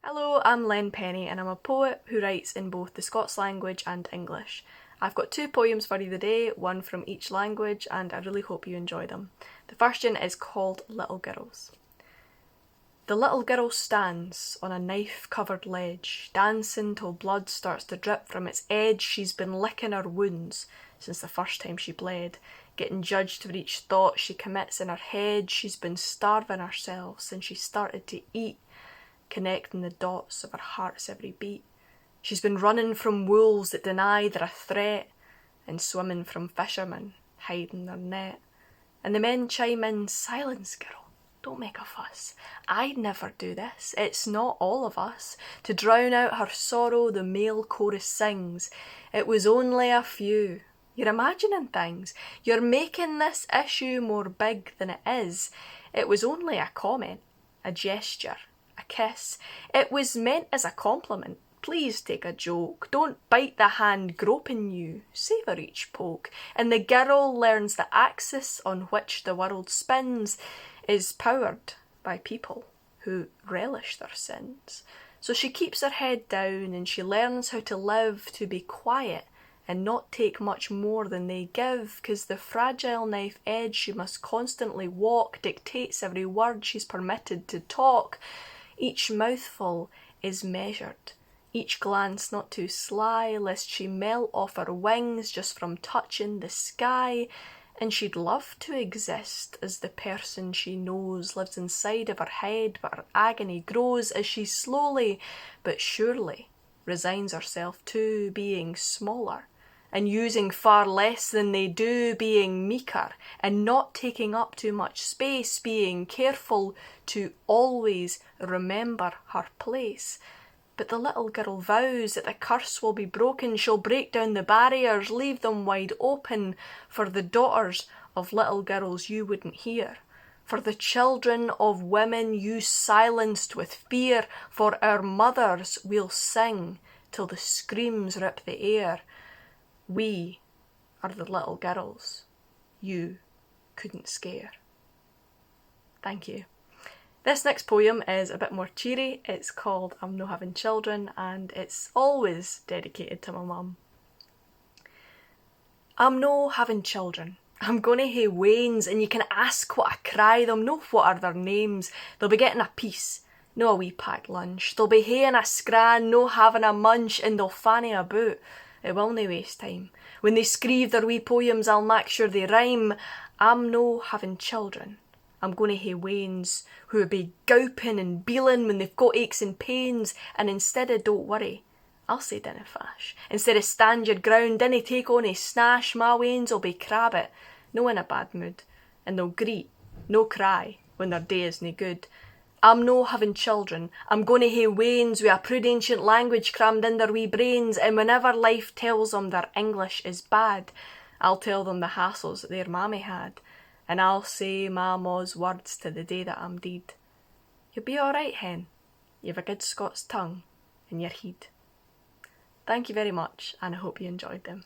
Hello, I'm Pennie and I'm a poet who writes in both the Scots language and English. I've got two poems for you today, one from each language, and I really hope you enjoy them. The first one is called Little Girls. The little girl stands on a knife-covered ledge, dancing till blood starts to drip from its edge. She's been licking her wounds since the first time she bled, getting judged for each thought she commits in her head. She's been starving herself since she started to eat, connecting the dots of her heart's every beat. She's been running from wolves that deny they're a threat, and swimming from fishermen hiding their net. And the men chime in, "Silence, girl, don't make a fuss. I'd never do this, it's not all of us." To drown out her sorrow, the male chorus sings, "It was only a few." You're imagining things. You're making this issue more big than it is. It was only a comment, a gesture, a kiss. It was meant as a compliment. Please take a joke. Don't bite the hand groping you. Savour each poke. And the girl learns the axis on which the world spins is powered by people who relish their sins. So she keeps her head down and she learns how to live, to be quiet and not take much more than they give, 'cause the fragile knife edge she must constantly walk dictates every word she's permitted to talk. Each mouthful is measured, each glance not too sly, lest she melt off her wings just from touching the sky. And she'd love to exist as the person she knows lives inside of her head, but her agony grows as she slowly but surely resigns herself to being smaller and using far less than they do, being meeker and not taking up too much space, being careful to always remember her place. But the little girl vows that the curse will be broken. She'll break down the barriers, leave them wide open for the daughters of little girls you wouldn't hear, for the children of women you silenced with fear. For our mothers we'll sing till the screams rip the air. We are the little girls you couldn't scare. Thank you. This next poem is a bit more cheery. It's called I'm No Having Children, and it's always dedicated to my mum. I'm no having children. I'm gonna hae wains, and you can ask what I cry them, no what are their names. They'll be getting a piece, no a wee packed lunch. They'll be haeing a scran, no having a munch, and they'll fanny about. It will nae waste time. When they screeve their wee poems, I'll mak sure they rhyme. I'm no having children. I'm gonna hae wains who'll be gowping and beeling when they've got aches and pains. And instead of don't worry, I'll say dinna fash. Instead of stand your ground, dinna take on a snash. My wains will be crabbit, no in a bad mood. And they'll greet, no cry, when their day is nae good. I'm no having children. I'm gonna hae wains with a proud ancient language crammed in their wee brains, and whenever life tells them their English is bad, I'll tell them the hassles that their mammy had, and I'll say my ma's words to the day that I'm deed. You'll be alright, hen. You've a good Scots tongue in your heed. Thank you very much, and I hope you enjoyed them.